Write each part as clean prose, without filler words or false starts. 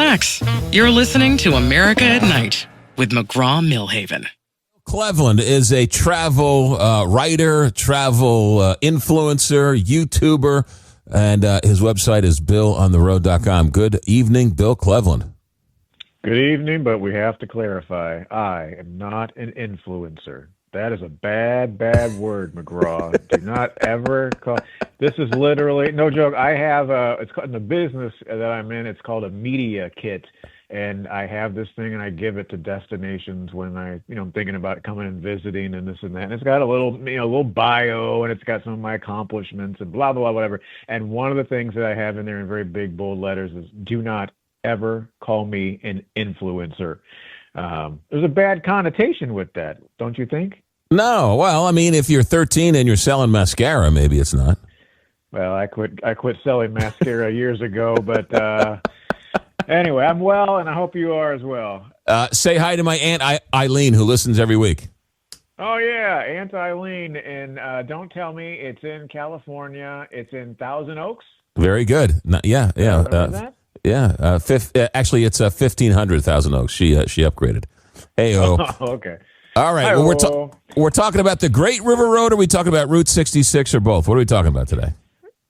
relax. You're listening to America at Night with McGraw-Millhaven. Cleveland is a travel writer, travel influencer, YouTuber, and his website is BillOnTheRoad.com. Good evening, Bill Cleveland. Good evening, but we have to clarify, I am not an influencer. That is a bad word, McGraw. Do not ever call. This is literally, no joke, I have, it's in the business that I'm in, it's called a media kit. And I have this thing and I give it to destinations when I'm thinking about coming and visiting and this and that. And it's got a little bio and it's got some of my accomplishments and blah, blah, blah, whatever. And one of the things that I have in there in very big, bold letters is do not ever call me an influencer. There's a bad connotation with that, don't you think? No. Well, I mean, if you're 13 and you're selling mascara, maybe it's not. Well, I quit selling mascara years ago, but anyway, I'm well, and I hope you are as well. Say hi to my Aunt Eileen, who listens every week. Oh, yeah, Aunt Eileen, and don't tell me it's in California. It's in Thousand Oaks. Very good. Yeah. Actually, it's 1,500 Thousand Oaks. She upgraded. Hey-o. Oh, okay. All right. Well, we're talking about the Great River Road, or are we talking about Route 66, or both? What are we talking about today?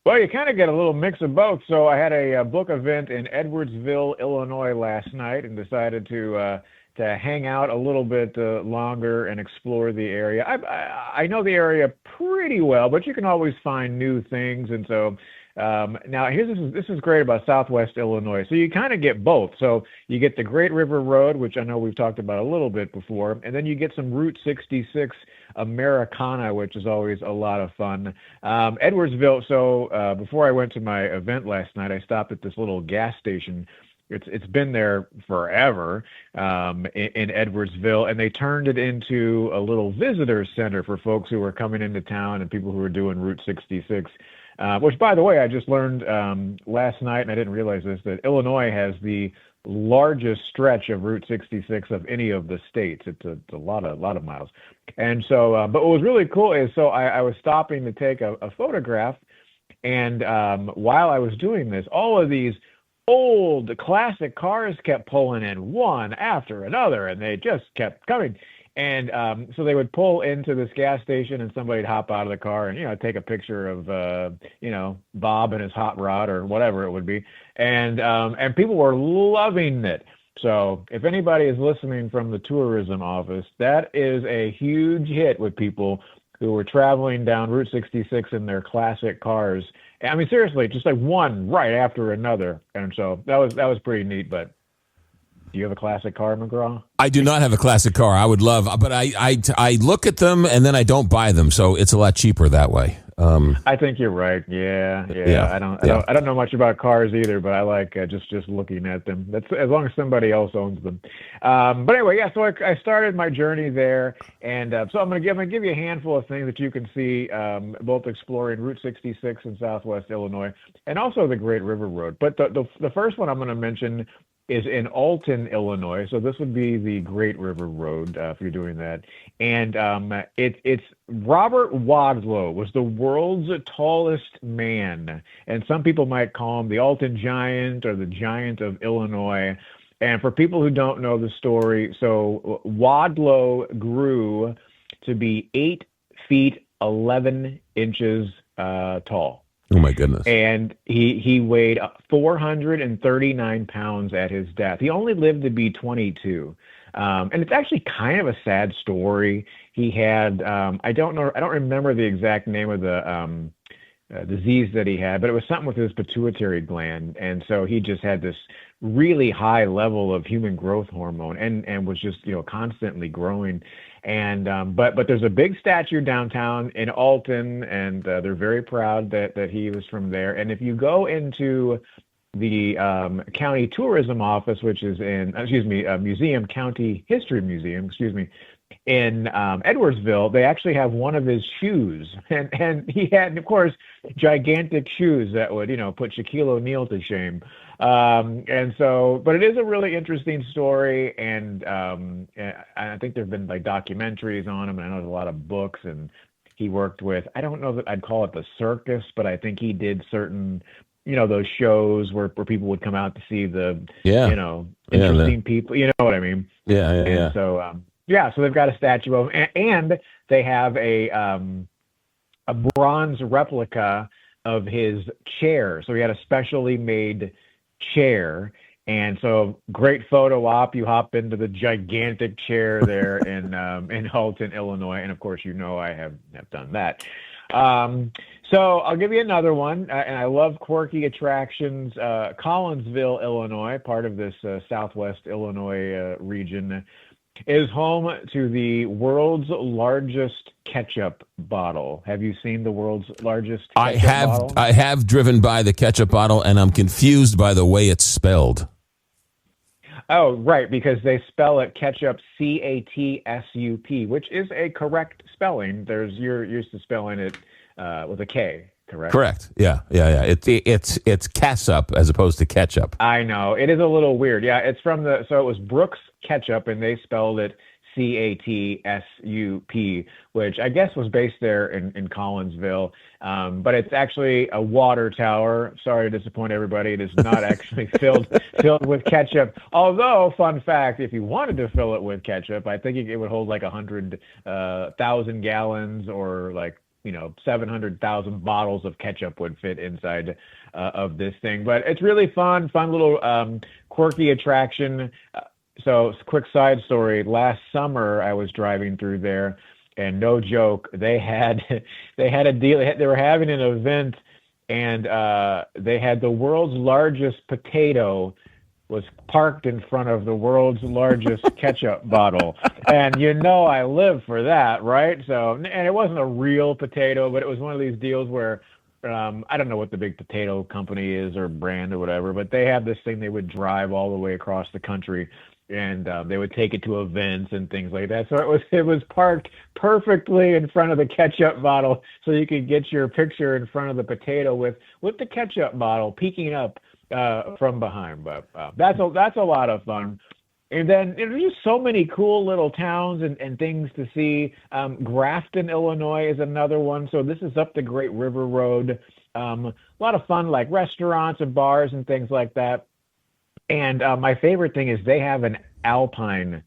Well, you kind of get a little mix of both. So I had a book event in Edwardsville, Illinois last night and decided to hang out a little bit longer and explore the area. I know the area pretty well, but you can always find new things. And so now this is great about Southwest Illinois. So you kind of get both. So you get the Great River Road, which I know we've talked about a little bit before, and then you get some Route 66 Americana, which is always a lot of fun. Edwardsville. So before I went to my event last night, I stopped at this little gas station. It's been there forever in Edwardsville, and they turned it into a little visitor center for folks who were coming into town and people who were doing Route 66. Which, by the way, I just learned last night, and I didn't realize this, that Illinois has the largest stretch of Route 66 of any of the states. It's a lot of miles. And so, but what was really cool is, so I was stopping to take a photograph, and while I was doing this, all of these old classic cars kept pulling in one after another, and they just kept coming. And so they would pull into this gas station, and somebody'd hop out of the car and take a picture of Bob and his hot rod or whatever it would be, and people were loving it. So if anybody is listening from the tourism office, that is a huge hit with people who were traveling down Route 66 in their classic cars. I mean, seriously, just like one right after another, and so that was pretty neat. But do you have a classic car, McGraw? I do not have a classic car. I would love, but I look at them and then I don't buy them, so it's a lot cheaper that way. I think you're right. Yeah. I don't know much about cars either, but I like just looking at them. That's as long as somebody else owns them. But anyway, yeah. So I started my journey there, and so I'm gonna give you a handful of things that you can see, both exploring Route 66 in Southwest Illinois, and also the Great River Road. But the first one I'm going to mention is in Alton, Illinois. So this would be the Great River Road if you're doing that. And it's Robert Wadlow was the world's tallest man. And some people might call him the Alton Giant or the Giant of Illinois. And for people who don't know the story, so Wadlow grew to be 8 feet 11 inches tall. Oh, my goodness. And he weighed 439 pounds at his death. He only lived to be 22. And it's actually kind of a sad story. He had, I don't remember the exact name of the disease that he had, but it was something with his pituitary gland. And so he just had this really high level of human growth hormone and was just, constantly growing. And but there's a big statue downtown in Alton, and they're very proud that he was from there. And if you go into the county tourism office, which is in County History Museum, in Edwardsville, they actually have one of his shoes, and he had, of course, gigantic shoes that would put Shaquille O'Neal to shame. And so, but it is a really interesting story, and I think there've been like documentaries on him, and I know there's a lot of books, and he worked with, I don't know that I'd call it the circus, but I think he did certain those shows where people would come out to see the, Yeah. interesting people. You know what I mean? Yeah. And so, so they've got a statue of him, and they have a bronze replica of his chair. So he had a specially made chair. And so, great photo op. You hop into the gigantic chair there in Halton, Illinois, and of course, I have done that. So I'll give you another one, and I love quirky attractions. Collinsville, Illinois, part of this Southwest Illinois region, is home to the world's largest ketchup bottle. Have you seen the world's largest ketchup bottle? I have driven by the ketchup bottle, and I'm confused by the way it's spelled. Oh, right, because they spell it ketchup, CATSUP, which is a correct spelling. You're used to spelling it with a K, correct? Correct. Yeah. It's catsup as opposed to ketchup. I know it is a little weird. Yeah, it's so it was Brooks Ketchup, and they spelled it CATSUP, which I guess was based there in Collinsville. But it's actually a water tower. Sorry to disappoint everybody. It is not actually filled with ketchup. Although, fun fact, if you wanted to fill it with ketchup, I think it would hold like 100,000 gallons, or like 700,000 bottles of ketchup would fit inside of this thing. But it's really fun little quirky attraction. So, quick side story. Last summer, I was driving through there, and no joke, they had a deal. They were having an event, and they had the world's largest potato was parked in front of the world's largest ketchup bottle. And I live for that, right? So, and it wasn't a real potato, but it was one of these deals where I don't know what the big potato company is or brand or whatever, but they have this thing they would drive all the way across the country, and they would take it to events and things like that. So it was parked perfectly in front of the ketchup bottle, so you could get your picture in front of the potato with the ketchup bottle peeking up from behind. But that's a lot of fun. And then there's just so many cool little towns and things to see. Grafton, Illinois is another one. So this is up the Great River Road. A lot of fun, like restaurants and bars and things like that. And my favorite thing is they have an alpine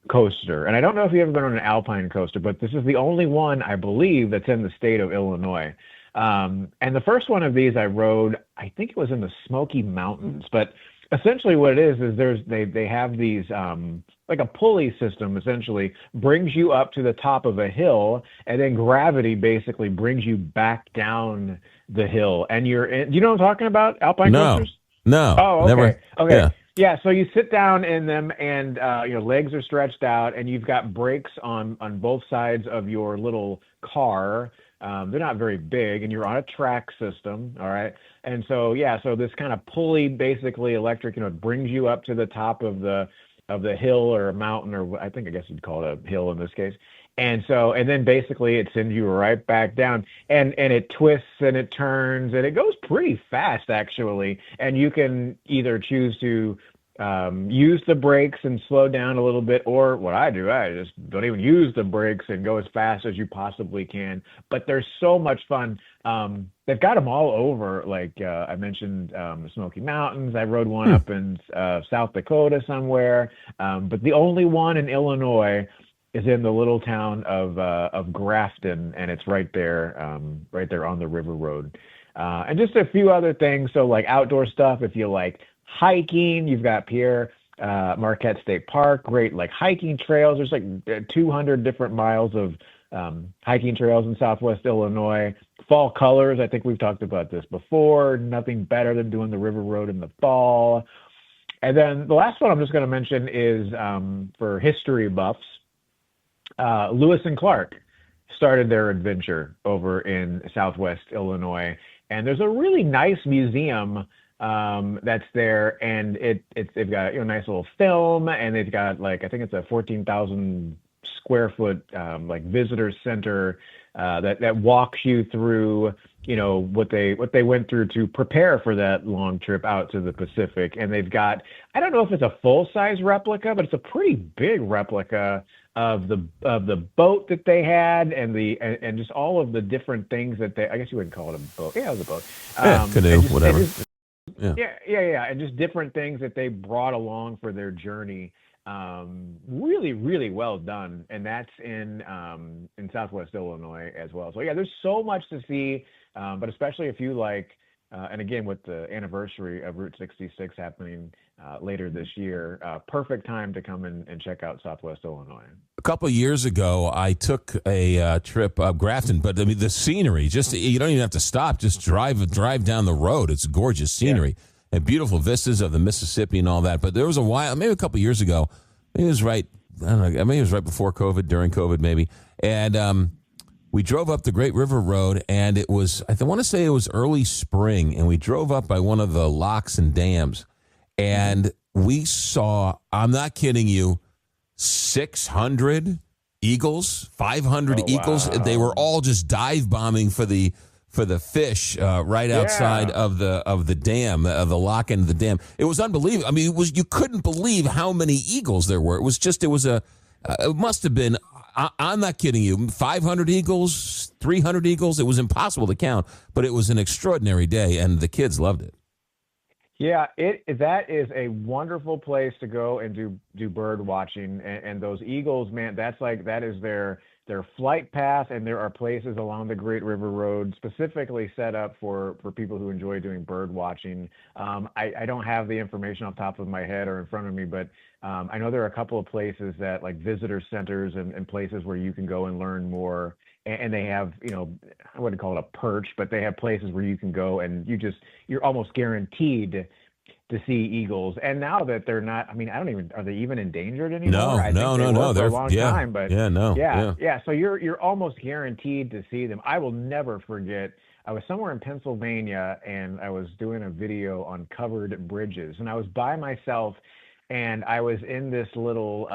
coaster. And I don't know if you've ever been on an alpine coaster, but this is the only one, I believe, that's in the state of Illinois. And the first one of these I rode, I think it was in the Smoky Mountains. But essentially what it is they have these, like a pulley system, essentially, brings you up to the top of a hill, and then gravity basically brings you back down the hill. And do you know what I'm talking about, alpine coasters? No. Oh, okay. Never. Okay. Yeah, so you sit down in them, and your legs are stretched out, and you've got brakes on both sides of your little car. They're not very big, and you're on a track system, all right? And so, so this kind of pulley, basically electric, brings you up to the top of the hill or a mountain, or I guess you'd call it a hill in this case. And so, and then basically it sends you right back down, and it twists and it turns, and it goes pretty fast, actually. And you can either choose to use the brakes and slow down a little bit, or what I do, I just don't even use the brakes and go as fast as you possibly can. But they're so much fun. They've got them all over, like I mentioned, the Smoky Mountains. I rode one up in South Dakota somewhere, but the only one in Illinois is in the little town of Grafton, and it's right there on the River Road. And just a few other things. So like outdoor stuff, if you like hiking, you've got Pierre Marquette State Park, great like hiking trails. There's like 200 different miles of hiking trails in Southwest Illinois. Fall colors, I think we've talked about this before. Nothing better than doing the River Road in the fall. And then the last one I'm just going to mention is for history buffs. Lewis and Clark started their adventure over in Southwest Illinois, and there's a really nice museum that's there, and they've got a nice little film, and they've got like I think it's a 14,000 square foot like visitor center that walks you through what they went through to prepare for that long trip out to the Pacific. And they've got, I don't know if it's a full size replica, but it's a pretty big replica of the boat that they had, and just all of the different things that I guess you wouldn't call it a boat. Yeah, it was a boat. Canoe, whatever. Yeah. Yeah, and just different things that they brought along for their journey. Really, really well done, and that's in Southwest Illinois as well. So yeah, there's so much to see, but especially if you like, and again with the anniversary of Route 66 happening later this year, perfect time to come and check out Southwest Illinois. A couple of years ago, I took a trip up Grafton, but I mean the scenery. Just you don't even have to stop; just drive down the road. It's gorgeous scenery and beautiful vistas of the Mississippi and all that. But there was a while, maybe a couple of years ago. Maybe it was right. I don't know. Maybe it was right before COVID, during COVID, maybe. And we drove up the Great River Road, and it was. I want to say it was early spring, and we drove up by one of the locks and dams, and we saw. I'm not kidding you. 600 eagles, 500 eagles. Wow. They were all just dive bombing for the fish right outside of the dam, the lock end of the dam. It was unbelievable. I mean, you couldn't believe how many eagles there were. It must have been. I'm not kidding you. 500 eagles, 300 eagles. It was impossible to count, but it was an extraordinary day, and the kids loved it. Yeah, that is a wonderful place to go and do bird watching, and those eagles, man, that is their flight path, and there are places along the Great River Road specifically set up for people who enjoy doing bird watching. I don't have the information off the top of my head or in front of me, but I know there are a couple of places that like visitor centers and places where you can go and learn more. And they have, I wouldn't call it a perch, but they have places where you can go and you're almost guaranteed to see eagles. And now that they're not, I mean, are they even endangered anymore? No. For a long time, but yeah. So you're almost guaranteed to see them. I will never forget. I was somewhere in Pennsylvania and I was doing a video on covered bridges, and I was by myself, and I was in this little,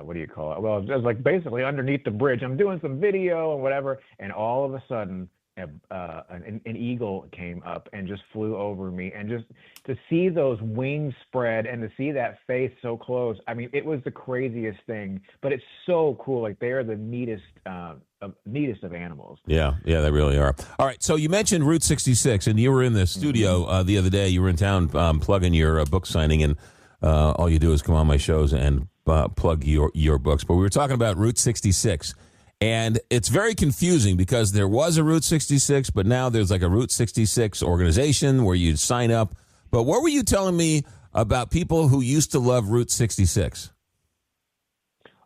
what do you call it? Well, it was like basically underneath the bridge. I'm doing some video and whatever, and all of a sudden, an eagle came up and just flew over me, and just to see those wings spread and to see that face so close. I mean, it was the craziest thing, but it's so cool. Like they are the neatest of animals. Yeah, they really are. All right, so you mentioned Route 66, and you were in the studio the other day. You were in town plugging your book signing, and all you do is come on my shows and plug your books. But we were talking about Route 66, and it's very confusing because there was a Route 66, but now there's like a Route 66 organization where you sign up. But what were you telling me about people who used to love Route 66?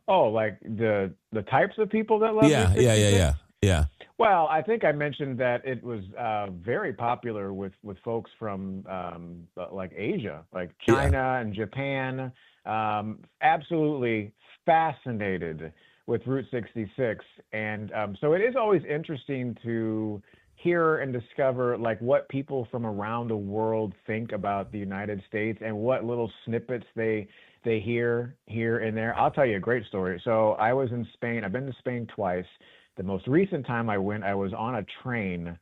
Oh, like the types of people that love Route 66? Yeah. Well, I think I mentioned that it was very popular with folks from like Asia, like China and Japan. Absolutely fascinated with Route 66. And so it is always interesting to hear and discover like what people from around the world think about the United States and what little snippets they hear here and there. I'll tell you a great story. So I was in Spain. I've been to Spain twice. The most recent time I went, I was on a train,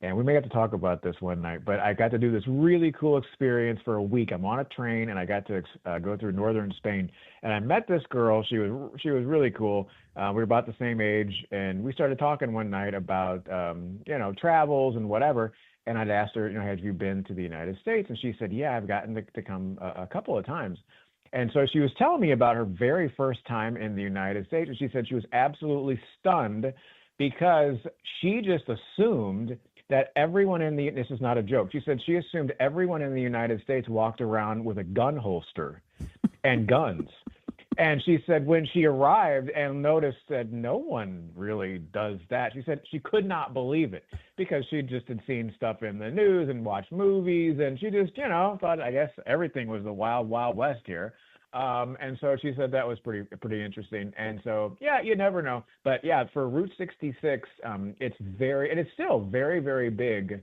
and we may have to talk about this one night, but I got to do this really cool experience for a week. I'm on a train, and I got to go through northern Spain, and I met this girl. She was really cool. We were about the same age, and we started talking one night about travels and whatever. And I'd asked her, have you been to the United States? And she said, yeah, I've gotten to come a couple of times. And so she was telling me about her very first time in the United States. And she said she was absolutely stunned because she just assumed that everyone this is not a joke. She said she assumed everyone in the United States walked around with a gun holster and guns. And she said when she arrived and noticed that no one really does that, she said she could not believe it because she just had seen stuff in the news and watched movies, and she just, thought, I guess everything was the wild, wild west here. And so she said that was pretty interesting. And so, yeah, you never know. But yeah, for Route 66, it's still very, very big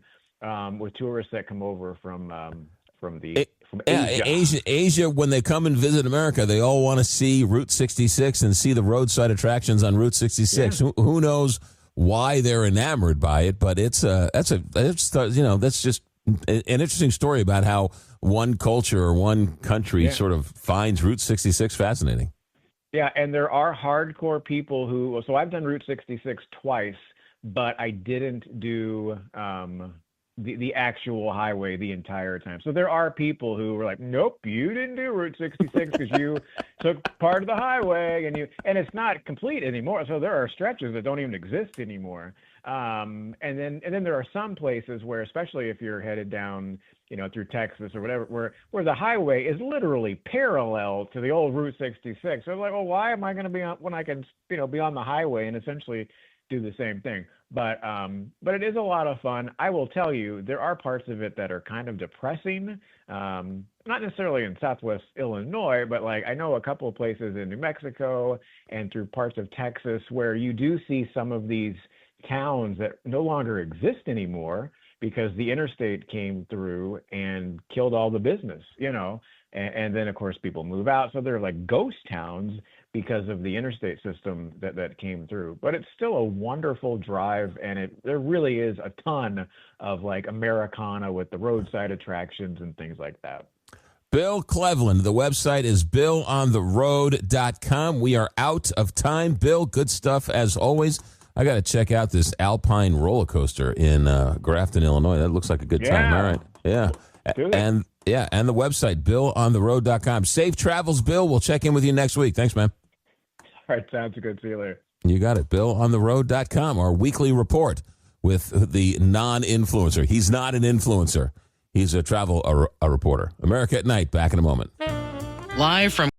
with tourists that come over from Asia. Asia, when they come and visit America, they all want to see Route 66 and see the roadside attractions on Route 66. Yeah. Who knows why they're enamored by it? But that's just an interesting story about how one culture or one country sort of finds Route 66 fascinating. Yeah, and there are hardcore people so I've done Route 66 twice, but I didn't do the actual highway the entire time. So there are people who were like, nope, you didn't do Route 66 because you took part of the highway, and it's not complete anymore. So there are stretches that don't even exist anymore. And then there are some places where, especially if you're headed down, through Texas or whatever, where the highway is literally parallel to the old Route 66. So I'm like, well, why am I going to be on when I can, be on the highway and essentially do the same thing? But it is a lot of fun. I will tell you, there are parts of it that are kind of depressing. Not necessarily in Southwest Illinois, but like I know a couple of places in New Mexico and through parts of Texas where you do see some of these towns that no longer exist anymore because the interstate came through and killed all the business, and then of course people move out. So they're like ghost towns because of the interstate system that came through. But it's still a wonderful drive, and there really is a ton of like Americana with the roadside attractions and things like that. Bill Cleveland. The website is billontheroad.com. We are out of time. Bill, good stuff as always. I got to check out this Alpine roller coaster in Grafton, Illinois. That looks like a good time. All right. Yeah. And the website, billontheroad.com. Safe travels, Bill. We'll check in with you next week. Thanks, man. All right. Sounds good. See you later. You got it. Billontheroad.com, our weekly report with the non-influencer. He's not an influencer. He's a travel reporter. America at Night. Back in a moment. Live from